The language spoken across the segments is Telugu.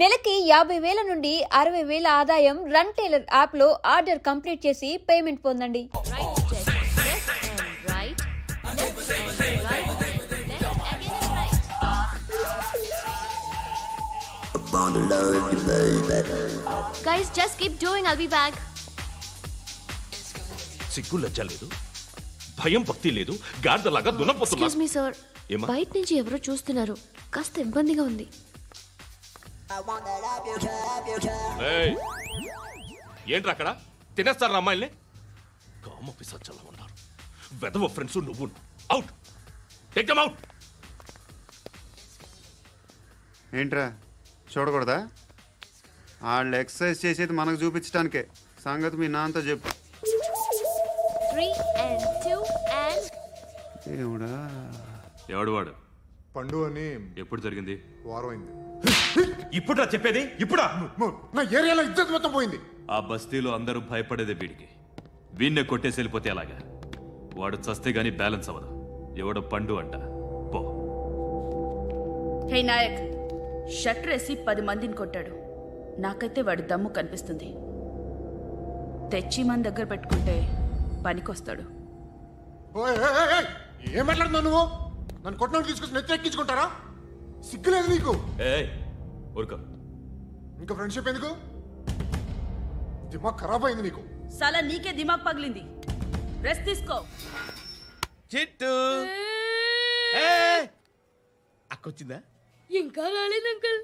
నెలకి 50,000 నుండి 60,000 ఆదాయం రన్ టైలర్ యాప్లో ఆర్డర్ కంప్లీట్ చేసి పేమెంట్ పొందండి. Guys, just keep doing. I'll be back. సిగ్గు లజ్జ లేదు, భయం భక్తి లేదు, గాడిదలాగా దున్నపోతున్నా. Excuse me, sir. ఏమ్మా? బయట నుంచి ఎవరో చూస్తున్నారు, కాస్త ఇబ్బందిగా ఉంది. ఏయ్, ఏంట్రా అక్కడ తినేస్తారా అమ్మాయిల్ని? కామ పిసచ్చలా ఉన్నారు. వెదవ ఫ్రెండ్స్ నువ్వు. Out, take them out. ఏంట్రా చూడకూడదా? వాళ్ళు ఎక్సర్సైజ్ చేసేది మనకు చూపించడానికే. సంగతి మీ నాన్నతో చెప్పు. 3 and 2 and దేవుడా, ఎవడు వాడు? పండు అని ఎప్పుడు జరిగింది? వారం అయింది. ఇప్పుడా చెప్పేది? ఇప్పుడా? నా ఏరియాలో ఇద్దరు మొత్తం పోయింది. ఆ బస్తీలో అందరూ భయపడేదే వీడికి. వీణ్ణే కొట్టేసి వెళ్ళిపోతే అలాగా. వాడు చస్తే గానీ బ్యాలెన్స్ అవ్వదు. ఎవడో పండు అంట. పో. హే నాయక్, షట్టర్ వేసి 10 మందిని కొట్టాడు. నాకైతే వాడి దమ్ము కనిపిస్తుంది. తెచ్చి మన దగ్గర పెట్టుకుంటే పనికొస్తాడు. ఏం మాట్లాడుతున్నావు నువ్వు? నన్ను కొట్టినోడు తీసుకొచ్చి నెత్తి ఎక్కించుకుంటారా? సిగ్గులేదు నీకు? ఏయ్ ఊరుకో. ఇంకా ఫ్రెండ్షిప్ ఎందుకు? దిమాగ్ ఖరాబ్ అయింది నీకు. సలా నీకే దిమాగ్ పగిలింది. రెస్ట్ తీసుకో. చిట్టు అక్కొచ్చిందా? ఇంకా రాలేదు అంకుల్.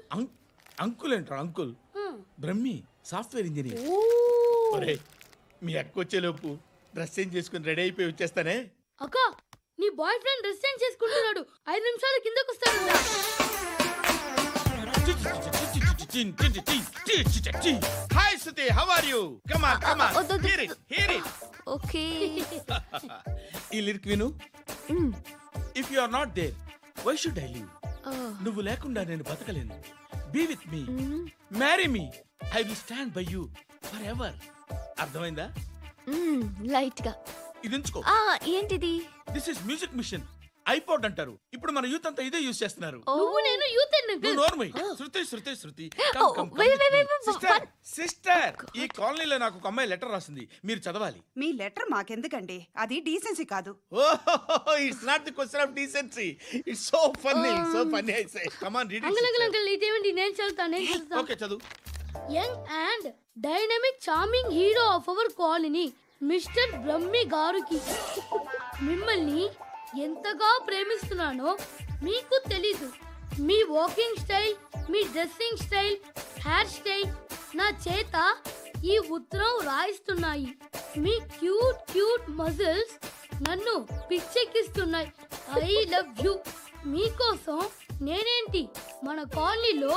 అంకుల్ అంటారు. Uncle Brahmi software engineer. ఒరేయ్, మీ అక్క వచ్చేలోపు డ్రెస్ చేంజ్ చేసుకుని రెడీ అయిపోయి వచ్చేస్తానే. అక్క, నీ బాయ్ ఫ్రెండ్ డ్రెస్ చేంజ్ చేసుకుంటున్నాడు. 5 నిమిషాలు కిందకు వస్తాడు. Hi Shruti, how are you? Come on come on, hear it hear it. Okay. ఈ లిరిక్ విను. If you are not there why should I live? నువ్వు లేకుండా నేను బతకలేను. Be with me, marry me, I will stand by you forever. అర్థమైందా? లైట్ గా. ఇది ఉంచుకో. ఏంటిది? This is music machine. IPod అంటారు. ఇప్పుడు మన యూత్ అంతా ఇదే యూజ్ చేస్తున్నారు. నువ్వు నేను యూత్ నువ్వు నోర్మై. శృతి శృతి శృతి. wait. సిస్టర్, ఈ కాలనీలో నాకు ఒక అమ్మాయి లెటర్ రాసింది, మీరు చదవాలి. మీ లెటర్ మాకెందుకండి? అది డీసెన్సీ కాదు. Oh, it's not the question of decency. It's so funny, so funny. I say come on read it. Uncle ఇదేమిటి? నేను చదువుతాను. ఓకే, చదువు. Young and dynamic charming hero of our colony mister Brahmi గారికి మిమ్మల్ని ఎంతగా ప్రేమిస్తున్నానో మీకు తెలీదు. మీ వాకింగ్ స్టైల్, మీ డ్రెస్సింగ్ స్టైల్, హెయిర్ స్టైల్ నా చేత ఈ ఉత్తరం రాయిస్తున్నాయి. మీ క్యూట్ క్యూట్ మజిల్స్ నన్ను పిచ్చెక్కిస్తున్నాయి. I love you. మీకోసం నేనేంటి, మన కాలనీలో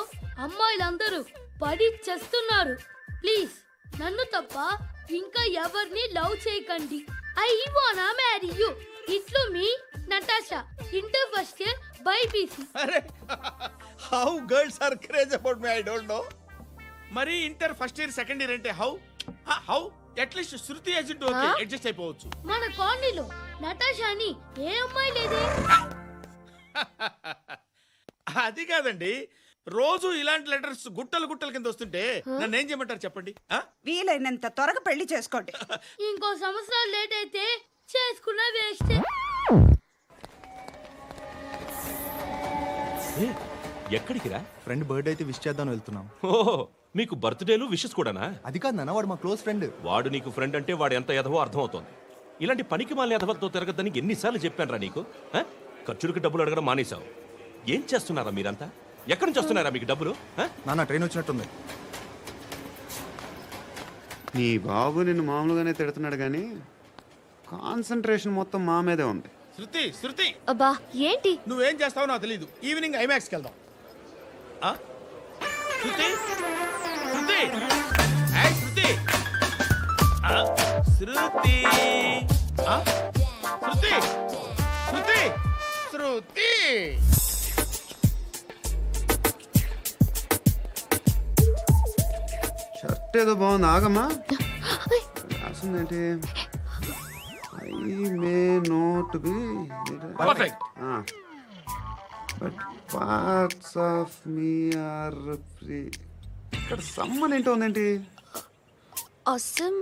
అమ్మాయిలందరూ పడి చేస్తున్నారు. ప్లీజ్ నన్ను తప్ప ఇంకా ఎవరిని లవ్ చేయకండి. ఐ వానా మ్యారీ యూ. ఇట్లు మీ Natasha, inter first year BiPC. అరే, how girls are craze about me I don't know. మరి inter first year second year అంటే how how at least Shruti agent okay, adjust అయిపోవచ్చు. మన కాలనీలో నటాషా అని ఏ అమ్మాయి లేదే. అది కాదండి, రోజు ఇలాంటి లెటర్స్ గుట్టలు గుట్టల కింద వస్తుంటే నన్ను ఏం చేయమంటారు చెప్పండి? వీలైనంత త్వరగా పెళ్లి చేసుకోండి. ఇంకో సంవత్సరాలు లేట్ అయితే చేసుకున్న వేస్ట్. ఎక్కడికి రా? ఫ్రెండ్ బర్త్డే అయితే విష్ చేద్దాం వెళ్తున్నాం. ఓహో, మీకు బర్త్డేలు విషెస్ కూడానా? అది కాదు నాన్న, వాడు మా క్లోజ్ ఫ్రెండ్. వాడు నీకు ఫ్రెండ్ అంటే వాడు ఎంత ఎదవో అర్థమవుతోంది. ఇలాంటి పనికి మాలిన ఎదవలతో తిరగద్దని ఎన్నిసార్లు చెప్పానురా నీకు? ఖర్చులకి డబ్బులు అడగడం మానేశావు. ఏం చేస్తున్నారా మీరంతా? ఎక్కడి నుంచి వస్తున్నారా మీకు డబ్బులు? నాన్న ట్రైన్ వచ్చినట్టుంది. నీ బాబు నిన్ను మామూలుగానే తిడుతున్నాడు కానీ కాన్సన్ట్రేషన్ మొత్తం మా మీదే ఉంది. శృతి శృతి, అబ్బా ఏంటి? నువ్వేం చేస్తావో నాకు తెలియదు. ఈవినింగ్ ఐమాక్స్కి వెళ్దాం. శృతి శృతి, ఏయ్ శృతి, శృతి శృతి శృతి శృతి. షర్ట్ ఏదో బాగుంది, ఆగమ్మా. రాసిందేంటి? I may not be Perfect. but parts of me are free. ఇక్కడ సమ్మన్ ఏంటో ఉందేంటి? awesome.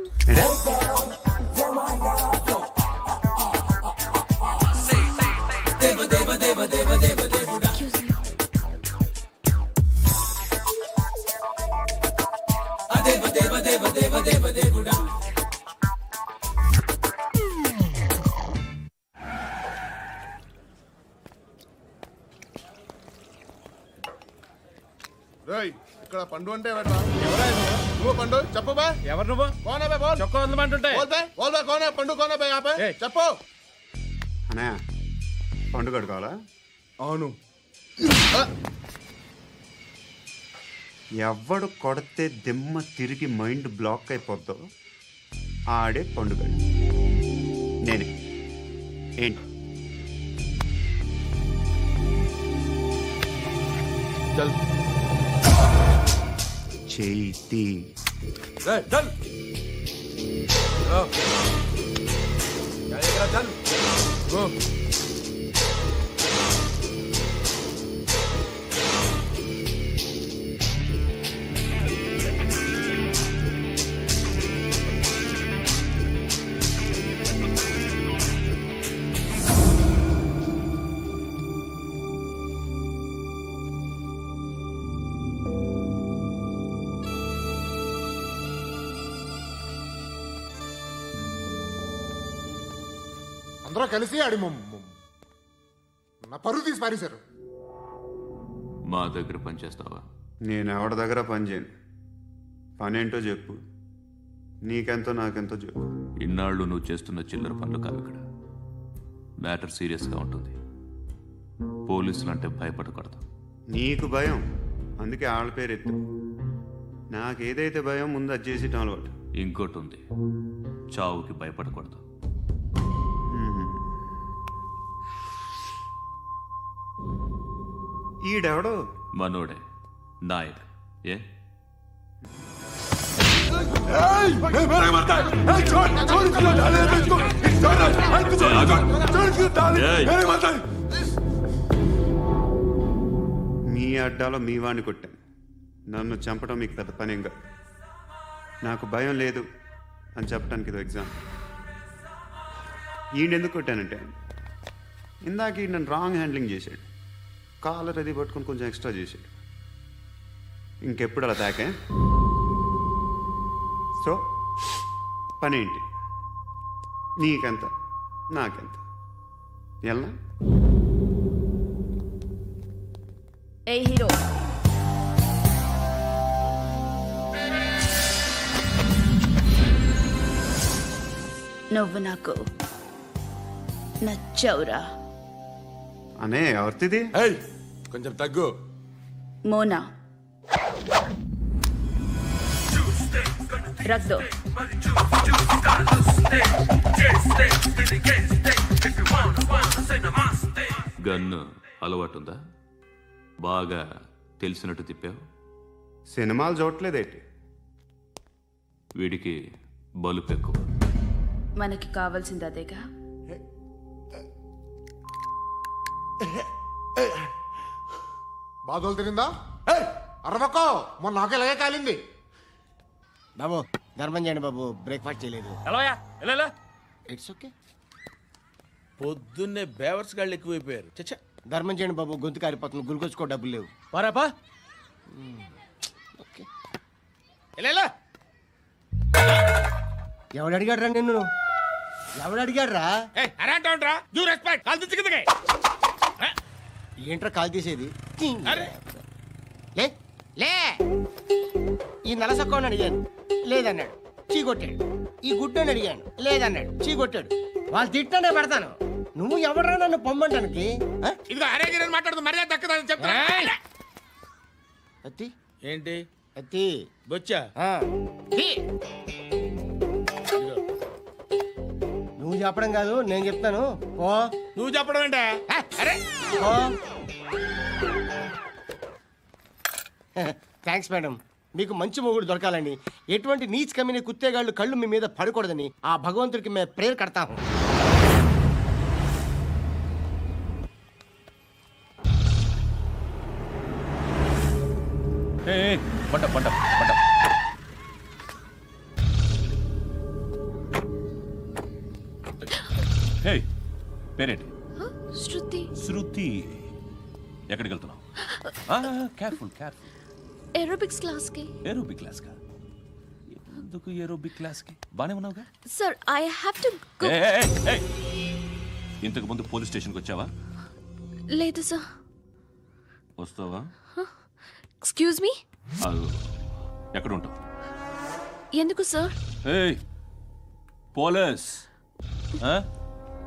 Excuse me. రేయ్ ఇక్కడ పండు అంటే ఎవరా? నువ్వు పండు చెప్పు బా. ఎవరు నువ్వు? కోనా బే బోల్. చొక్కా ఉందమంటుంటే బోల్ బే కోనా పండు కోనా బే ఆపే. ఏయ్. చెప్పు. అనే పండుగ కావాలా? అవును. ఎవడు కొడితే దిమ్మ తిరిగి మైండ్ బ్లాక్ అయిపోద్దో ఆడే పండుగ. నేనే. ఏంటి? చల్ చేతి రేయ్ చల్. చల్. గో. అందరూ కలిసి ఆడి నా పరువు తీసి పారేశారు. మా దగ్గర పనిచేస్తావా? నేను ఎవరి దగ్గర పని చేయను. పని ఏంటో చెప్పు. నీకెంతో నాకెంతో చెప్పు. ఇన్నాళ్ళు నువ్వు చేస్తున్న చిల్లర పనులు కావు ఇక్కడ. మ్యాటర్ సీరియస్గా ఉంటుంది. పోలీసులు అంటే భయపడకూడదు. నీకు భయం, అందుకే ఆళ్ళ పేరు ఎత్తు. నాకేదైతే భయం ముందు అది చేసేటం అలవాటు. ఇంకోటి ఉంది, చావుకి భయపడకూడదు. ఈడెవడో మనోడే నాయక్. ఏ మీ అడ్డాలో మీ వాడిని కొట్టాను. నన్ను చంపడం మీకు పెద్ద పనేం కాదు. నాకు భయం లేదు అని చెప్పడానికి ఇది ఎగ్జామ్. ఈయనెందుకు కొట్టానంటే ఇందాక ఈ నన్ను రాంగ్ హ్యాండ్లింగ్ చేశాడు. కాలర్ అది పట్టుకొని కొంచెం ఎక్స్ట్రా చేశాడు. ఇంకెప్పుడు అలా తాకే. సో పని ఏంటి? నీకెంత నాకెంత ఎలా? ఏ హీరో, నువ్వు నాకు నచ్చావురా. అనే ఎవరిది? ఏయ్ కొంచెం తగ్గు. మోనా రక్ దో. గన్ను అలవాటుందా? బాగా తెలిసినట్టు తిప్పావు. సినిమాలు చూడట్లేదేంటి? వీడికి బలుపు ఎక్కువ. మనకి కావాల్సింది అదేగా. బాధలు తిరిందా? అరవకో, మొన్న నాకు ఇలాగే కాలింది. బాబు ధర్మం చేయండి బాబు, బ్రేక్ఫాస్ట్ చేయలేదు. ఎలా ఇట్స్ ఓకే. పొద్దున్నే బేవర్స్ గాళ్ళు ఎక్కువైపోయారు. చచ్చా, ధర్మం చేయండి బాబు, గొంతు కారిపోతుంది, గురికొచ్చుకో డబ్బులు లేవు. పారాపా. ఓకే. ఎలా ఎవడు అడిగాడు రా నిన్ను? ఎవడు అడిగాడు రా? అరాంటా యూ రెస్పెక్ట్ కాల్ తెచ్చి కిందకి. ఏంట్రా కాల్ తీసేది? అరే లే లే. ఈ నలసక్కని అడిగాను, లేదన్నాడు, చీ కొట్టాడు. ఈ గుడ్డని అడిగాను, లేదన్నాడు, చీ కొట్టాడు. వాళ్ళు తిట్టానే పెడతాను. నువ్వు ఎవడరా నన్ను పొమ్మంటానికి? ఇదిగో అరే గిరని మాట్లాడుతూ మర్యాద దక్కదని చెప్తా. అత్తి ఏంటి అత్తి బొచ్చా? తీ. నువ్వు చెప్పడం కాదు, నేను చెప్తాను. ఓ నువ్వు చెప్పడం ఏంటే? అరే థ్యాంక్స్ మేడం. మీకు మంచి మొగుడు దొరకాలని, ఎటువంటి నీచ్ కమ్మిన కుత్తేగాళ్ళు కళ్ళు మీ మీద పడకూడదని ఆ భగవంతుడికి మేము ప్రేయర్ కడతాము. పంట పంట పంట. హే, పేరేంటి? శృతి. శృతి. ఎక్కడికి వెళ్తున్నావు? Careful careful. ఏరోబిక్స్ క్లాస్ కి. ఏరోబిక్ క్లాస్ కా? ఎందుకు ఏరోబిక్ క్లాస్ కి? బానే ఉన్నావుగా? Sir I have to go. ఇంతకు ముందు పోలీస్ స్టేషన్కి వచ్చావా? లేదు సార్. వస్తావా? Excuse me. ఎక్కడ ఉంటావు? ఎందుకు సార్? ఏయ్ పోలీస్,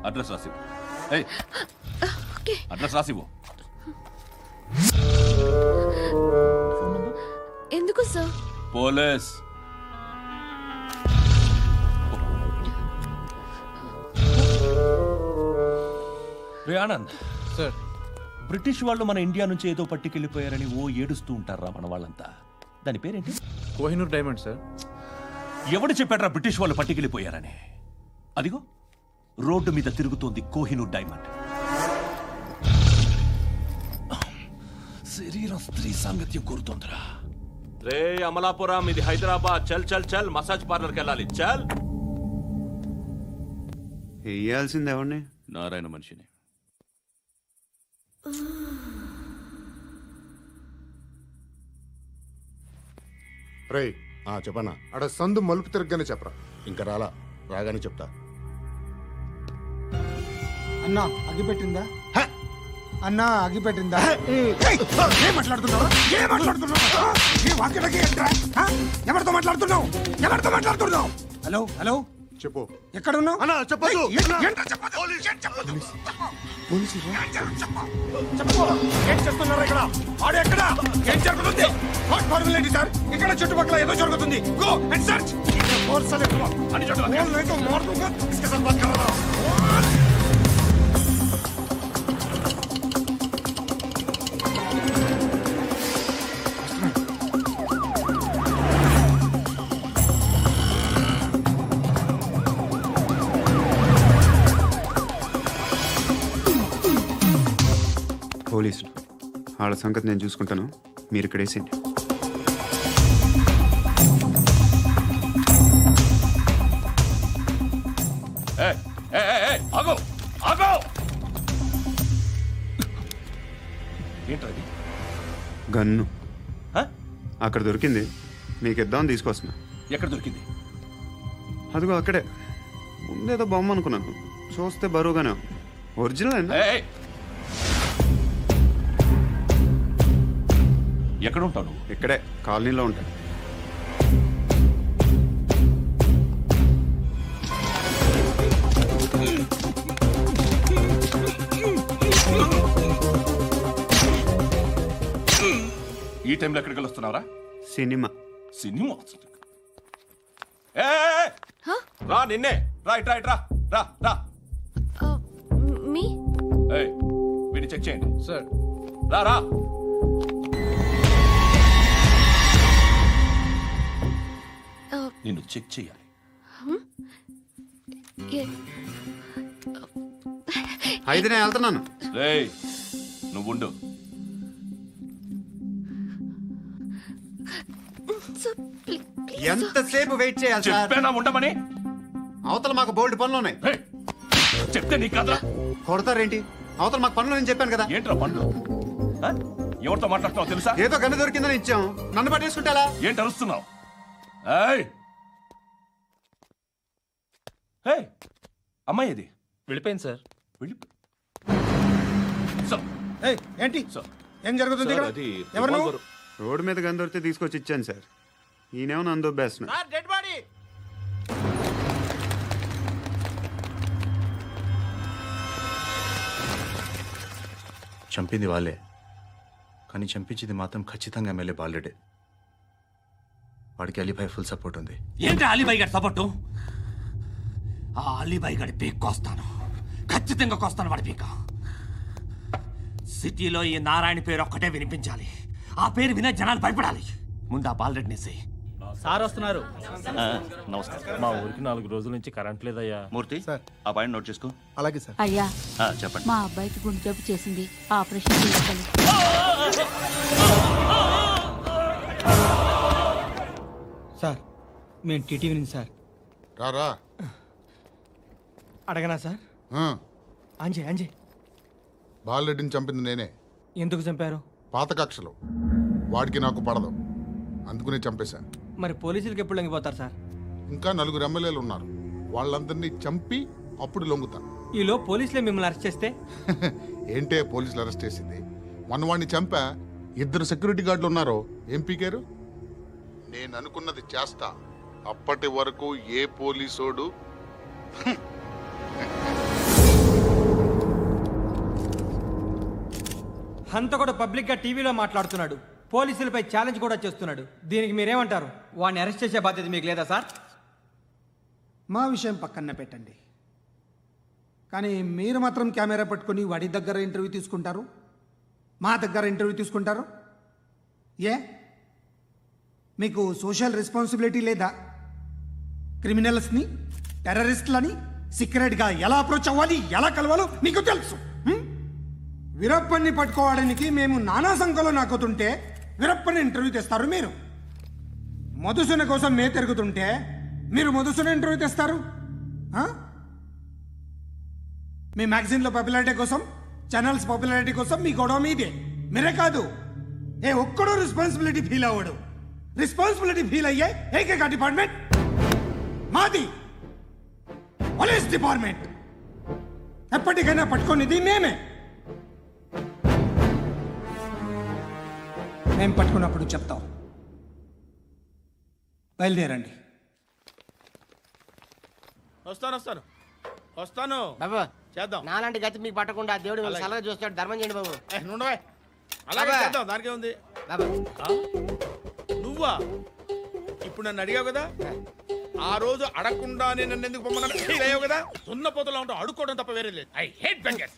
అడ్రస్ రాసివ్వు. ఏయ్ ఓకే. అడ్రస్ రాసివ్వు. ఎందుకు సార్? పోలీస్. రే ఆనంద్ సార్, బ్రిటిష్ వాళ్ళు మన ఇండియా నుంచి ఏదో పట్టుకెళ్ళిపోయారని ఏడుస్తూ ఉంటారా మన వాళ్ళంతా? దాని పేరేంటి? Kohinoor diamond sir. ఎవడు చెప్పాడ్రా బ్రిటిష్ వాళ్ళు పట్టుకెళ్ళిపోయారని? అదిగో రోడ్డు మీద తిరుగుతోంది కోహినూర్ డైమండ్. శరీరం స్త్రీ సాంగత్యం కోరుతోందిరా. రే అమలాపురం, ఇది హైదరాబాద్. చల్ చల్ చల్, మసాజ్ పార్లర్కి వెళ్ళాలి. చల్. వేయాల్సింది ఎవరిని? నారాయణ మనిషిని. రే చెప్పనా, అడ సందు మలుపు తిరగగానే చెప్పరా. ఇంకా రాగానే చెప్తా. అన్నా అగ్గిపెట్టిందా? అన్నా అగ్గిపెట్టిందా? ఏం మాట్లాడుతున్నావు? ఎవరితో మాట్లాడుతున్నావు? హలో హలో, చెప్పు. ఎక్కడ ఉన్నావు? అన్నా చెప్పదు. ఏం చేస్తున్నారు ఇక్కడ? ఆడు ఎక్కడ? ఏం జరుగుతుంది? వాట్ ఫార్మల్ ఏంటి సార్? ఇక్కడ చుట్టుపక్కల ఏదో జరుగుతుంది. Go and search. పోలీసులు వాళ్ళ సంగతి నేను చూసుకుంటాను, మీరు ఇక్కడ వేసేయండి. ఏంటది? గన్ను అక్కడ దొరికింది, మీకు ఇద్దామని తీసుకొస్తున్నా. ఎక్కడ దొరికింది? అదిగో అక్కడే. ముందేదో బొమ్మ అనుకున్నాను, చూస్తే బరువుగానే ఉంది. ఒరిజినల్. ఎక్కడ ఉంటాను? ఇక్కడే కాలనీలో ఉంటాను. ఈ టైంలో ఎక్కడికి వస్తున్నావురా? సినిమా. సినిమా రా, నిన్నే. రైట్ రైట్, రా రా రా. మీ. వీడిని చెక్ చేయండి సార్. రా రా. నిన్ను చెక్ చేయాలి. అయితే నేను వెళ్తున్నాను. రేయ్ నువ్వుండు. ఎంతసేపు వెయిట్ చేయాలి సార్? చెప్పేనా ఉండమని? అవతల మాకు బోల్డ్ పనులు ఉన్నాయి. చెప్తే నీకు కదరా. కొడతారేంటి? అవతల మాకు పనులు నేను చెప్పాను కదా. ఏంట్రా పనులు? ఎవరితో మాట్లాడుతున్నావు తెలుసా? ఏదో గన్ను దొరికిందని ఇచ్చాం, నన్ను పట్టేసుకుంటా. ఏంటి అరుస్తున్నావు? అమ్మాయి ఇది వెళ్ళిపోయింది సార్. ఏంటి ఏం జరుగుతుంది ఇక్కడ? ఎవరు నువ్వు? రోడ్డు మీద గన్ను దొరికితే తీసుకొచ్చి ఇచ్చాను సార్. ఈయనేమో నన్ను దొబ్బేస్తున్నా. Dead body. చంపింది వాళ్ళే, కానీ చంపించింది మాత్రం ఖచ్చితంగా ఎమ్మెల్యే బాలుడే. వాడికి అలీభాయ్ ఫుల్ సపోర్ట్ ఉంది. ఏంటి అలీబాయి గారి సపోర్టు? ఆ అలీబాయి గారి పీక్ కోస్తాను, ఖచ్చితంగా కోస్తాను వాడి పీక. సిటీలో ఈ నారాయణ పేరు ఒక్కటే వినిపించాలి. ఆ పేరు వినే జనాలు భయపడాలి. ముందు ఆ బాలరెడ్డిని సార్ వస్తున్నారు. నమస్కారం. మా ఊరికి 4 రోజుల నుంచి కరెంట్ లేదయ్యా. మూర్తి ఆ పాయింట్ నోట్ చేసుకో. అలాగే సార్. అయ్యా చెప్పండి. మా అబ్బాయికి గుండె జబ్బు చేసింది, ఆపరేషన్ చేయాలి. సార్ మేము టీటీవీ నుంచి సార్. రారా. అడగనా సార్? అంజయ్ బాలరెడ్డిని చంపింది నేనే. ఎందుకు చంపారు? పాత కక్షలు. వాడికి నాకు పడదు, అందుకునే చంపేశా. మరి పోలీసులకి ఎప్పుడు లొంగిపోతారు సార్? ఇంకా 4 ఎమ్మెల్యేలు ఉన్నారు, వాళ్ళందరినీ చంపి అప్పుడు లొంగుతాను. ఈలో పోలీసులే మిమ్మల్ని అరెస్ట్ చేస్తే? ఏంటే పోలీసులు అరెస్ట్ చేసింది? మొన్న వాడిని చంపా, 2 సెక్యూరిటీ గార్డులు ఉన్నారు, ఏం పీకారు? నేను అనుకున్నది చేస్తా, అప్పటి వరకు ఏ పోలీసోడు హంతకుడు పబ్లిక్ గా టీవీలో మాట్లాడుతున్నాడు, పోలీసులపై ఛాలెంజ్ కూడా చేస్తున్నాడు. దీనికి మీరేమంటారు? వాడిని అరెస్ట్ చేసే బాధ్యత మీకు లేదా సార్? మా విషయం పక్కన పెట్టండి, కానీ మీరు మాత్రం కెమెరా పట్టుకొని వాడి దగ్గర ఇంటర్వ్యూ తీసుకుంటారు, మా దగ్గర ఇంటర్వ్యూ తీసుకుంటారు. ఏ మీకు సోషల్ రెస్పాన్సిబిలిటీ లేదా? క్రిమినల్స్ని, టెర్రరిస్టులని సీక్రెట్గా ఎలా అప్రోచ్ అవ్వాలి, ఎలా కలవాలో మీకు తెలుసు. వీరప్పన్ని పట్టుకోవడానికి మేము నానా సంఖ్యలో నాకుతుంటే వీరప్పని ఇంటర్వ్యూ తెస్తారు మీరు. మధుసూన కోసం మే తిరుగుతుంటే మీరు మధుసూన ఇంటర్వ్యూ తెస్తారు. మీ మ్యాగజైన్లో పాపులారిటీ కోసం, ఛానల్స్ పాపులారిటీ కోసం మీ గొడవ మీదే. మీరే కాదు, ఏ ఒక్కడో రెస్పాన్సిబిలిటీ ఫీల్ అవ్వడు. రెస్పాన్సిబిలిటీ ఫీల్ అయ్యే ఏకైక డిపార్ట్మెంట్ మాది, పోలీస్ డిపార్ట్మెంట్. ఎప్పటికైనా పట్టుకునేది మేమే. మేము పట్టుకున్నప్పుడు చెప్తాం. బయలుదేరండి. వస్తాను బాబు చేద్దాం. నాలాంటి గతి మీకు పట్టకుండా దేవుడు మిమ్మల్ని సలహా చూస్తాడు. ధర్మం చేయండి బాబు. నుండవే, అలాగే బాబా. చేద్దాం, దానికే ఉంది. బాబు నువ్వా ఇప్పుడు నన్ను అడిగావు కదా, ఆ రోజు అడగకుండానే నన్ను ఎందుకు పొమ్మన్నా ఫీల్ అయ్యావు కదా. సున్న పోతలో ఉంటావు, అడుక్కోవడం తప్ప వేరే లేదు. I hate bangers.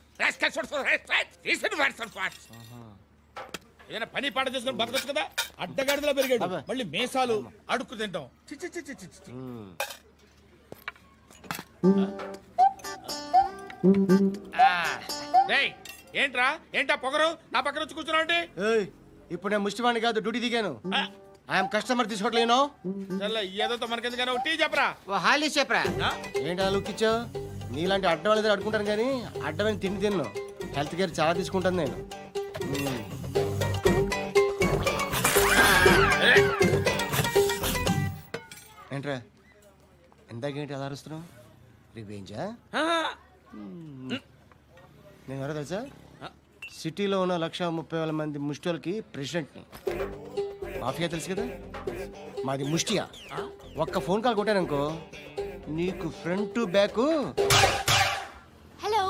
ఏదైనా పని పాట చేసుకుని బతకొచ్చు కదా. అడ్డగాడిదలా పెరిగాడు, మళ్ళీ మేసాలు అడుక్కు తింటాం. చి చి చి చి చి చి. రేయ్, ఏంటా పొగరు నా పక్కన వచ్చి కూర్చున్నావు అంటే? ఇప్పుడు నేను ముష్టివాణి కాదు, డ్యూటీ దిగాను. ఐఎమ్ కస్టమర్ తీసుకోవట్లేను. ఏదో మనకెందుకైనా టీ చెప్పరా. హాలీస్ చెప్పరా. ఏంటి అలా లుక్ ఇచ్చావు? నీలాంటి అడ్డం వాళ్ళ దగ్గర అడుకుంటాను కానీ అడ్డమైన తిండి తిన్ను. హెల్త్ కేర్ చాలా తీసుకుంటాను నేను. ఏంట్రా ఎందాకేంటి అలా అరుస్తున్నావు? రివేంజా? నేను ఎవరో తెలుసా? సిటీలో ఉన్న 130,000 మంది ముష్టిలకి ప్రెసిడెంట్ని. మాఫియా తెలుసు కదా, మాది ముష్టియా. ఒక్క ఫోన్ కాల్ కొట్టాననుకో నీకు ఫ్రంట్ టు బ్యాక్. హలో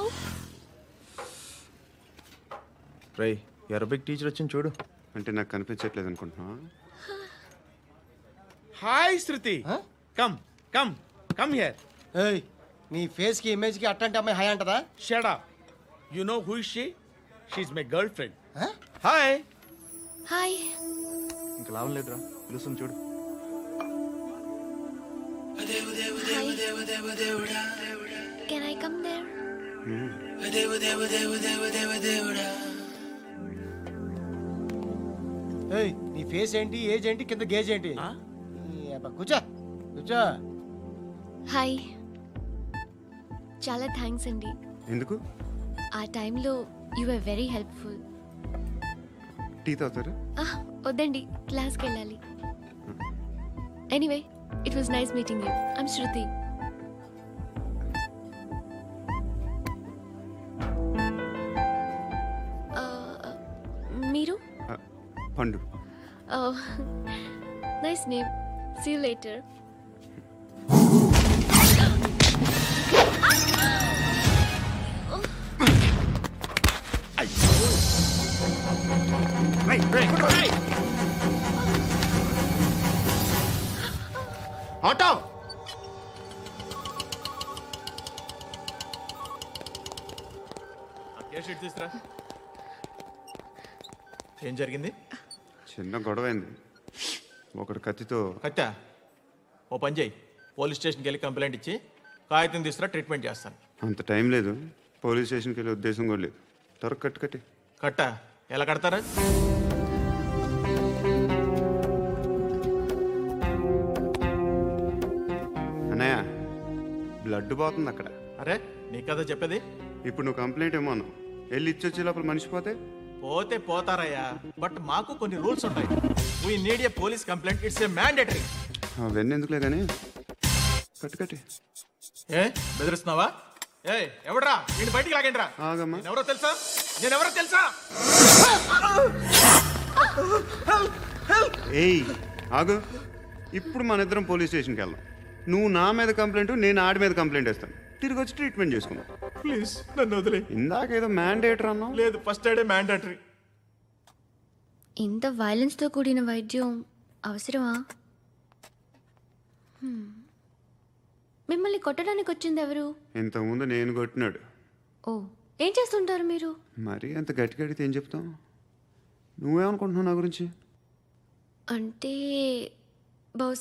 రై, అరబిక్ టీచర్ వచ్చింది చూడు. అంటే నాకు కనిపించట్లేదు అనుకుంటున్నా. Hi Shruti, come come come here. ఏయ్, నీ ఫేస్ కి ఇమేజ్ కి అట్లాంటి అమ్మాయి హాయ్ అంటదా? Shut up. You know who is she? She is my girlfriend. Hi hi. ఇంకా లాభం లేదురా, పిలుస్తుంది చూడు. Can I come there? ఏయ్, నీ ఫేస్ ఏంటి, ఏజ్ ఏంటి, కింద గేజ్ ఏంటి? కూర్చో కూర్చో. హాయ్. చాలా థ్యాంక్స్ అండి. ఎందుకు? ఆ టైంలో you are very helpful. Tea తాగుతారా? వద్దండి, క్లాస్కి వెళ్ళాలి. Anyway, it was nice meeting you. I'm Shruti. మీరు? Pandu. Nice name. See you later. Auto తీసురా. ఏం జరిగింది? చిన్న గొడవ అయింది. ఒకడు కత్తితో. కట్టా? ఓ పని చేయి, పోలీస్ స్టేషన్కి వెళ్ళి కంప్లైంట్ ఇచ్చి కాగితం తీసుకురా, ట్రీట్మెంట్ చేస్తాను. అంత టైం లేదు, పోలీస్ స్టేషన్కి వెళ్ళే ఉద్దేశం కూడా లేదు. త్వరగా కట్టి. కట్టా? ఎలా కడతారా? గడ్డుపోతుంది అక్కడ. అరే నీ కదా చెప్పేది. ఇప్పుడు నువ్వు కంప్లైంట్ ఏమో అన్నావు, వెళ్ళి ఇచ్చొచ్చే లోపల మనిషి పోతే పోతే పోతారయ్యా, బట్ మాకు కొన్ని రూల్స్ ఉంటాయి. We need a police complaint, it's a mandatory. అవన్నీ ఎందుకులే కానీ కట్టి ఏ బెదిరిస్తున్నావా? ఏ ఎవడ్రా నేను బయటికి లాగండి రా. ఆగమ్మా. నేనెవరో తెలుసా? నేనెవరో తెలుసా? ఏయ్ ఆగు, ఇప్పుడు మన ఇద్దరం పోలీస్ స్టేషన్కి వెళ్దాం. నువ్వు నా మీద కంప్లైంట్, నేను ఆడి మీద కంప్లైంట్ వేస్తాను. తిరిగి వచ్చి ట్రీట్మెంట్ చేసుకుందాం. ప్లీజ్ నన్ను వదిలే. ఇందాకేదో మ్యాండేటర్ అన్నావు. లేదు, ఫస్ట్ ఎయిడే మ్యాండేటరీ. ఇంత వైలెన్స్తో కూడిన వైద్యం అవసరమా? మిమ్మల్ని కొట్టడానికి వచ్చింది ఎవరు? ఇంతకుముందు నేను కొట్టినాడు. ఓ, ఏం చేస్తుంటారు మీరు? మరీ అంత గట్టిగా అడిగితే ఏం చెప్తాం? నువ్వేమనుకుంటున్నావు నా గురించి? అంటే బహుశా